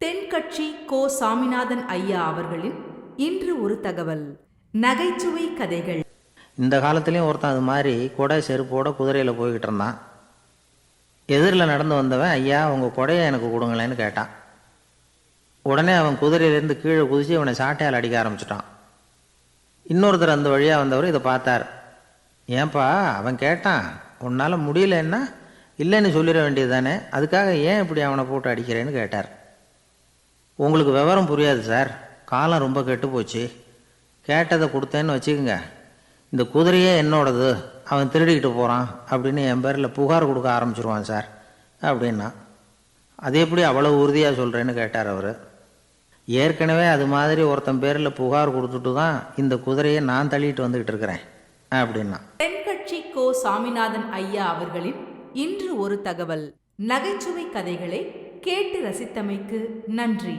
தென்கட்சி கோ. சாமிநாதன் ஐயா அவர்களின் இன்று ஒரு தகவல். நகைச்சுவை கதைகள். இந்த காலத்துலேயும் ஒருத்தன் அது மாதிரி கொடை செருப்போட குதிரையில் போய்கிட்டு இருந்தான். எதிரில் நடந்து வந்தவன், ஐயா உங்கள் கொடையை எனக்கு கொடுங்களேன்னு கேட்டான். உடனே அவன் குதிரையிலேருந்து கீழே குதித்து அவனை சாட்டையால் அடிக்க ஆரம்பிச்சிட்டான். இன்னொருத்தர் அந்த வழியாக வந்தவர் இதை பார்த்தார். ஏன்பா அவன் கேட்டான், உன்னால் முடியலன்னா இல்லைன்னு சொல்லிட வேண்டியது தானே, அதுக்காக ஏன் இப்படி அவனை போட்டு அடிக்கிறேன்னு கேட்டார். உங்களுக்கு விவரம் புரியாது சார், காலம் ரொம்ப கெட்டு போச்சு. கேட்டதை கொடுத்தேன்னு வச்சுக்கோங்க, இந்த குதிரையே என்னோடது, அவன் திருடிக்கிட்டு போகிறான் அப்படின்னு என் பேரில் புகார் கொடுக்க ஆரம்பிச்சிருவான் சார் அப்படின்னா. அது எப்படி அவ்வளோ உறுதியாக சொல்கிறேன்னு கேட்டார் அவர். ஏற்கனவே அது மாதிரி ஒருத்தன் பேரில் புகார் கொடுத்துட்டு தான் இந்த குதிரையை நான் தள்ளிட்டு வந்துக்கிட்டு இருக்கிறேன் அப்படின்னா. தென்கட்சி கோ. சாமிநாதன் ஐயா அவர்களின் இன்று ஒரு தகவல். நகைச்சுவை கதைகளை கேட்டு ரசித்தமைக்கு நன்றி.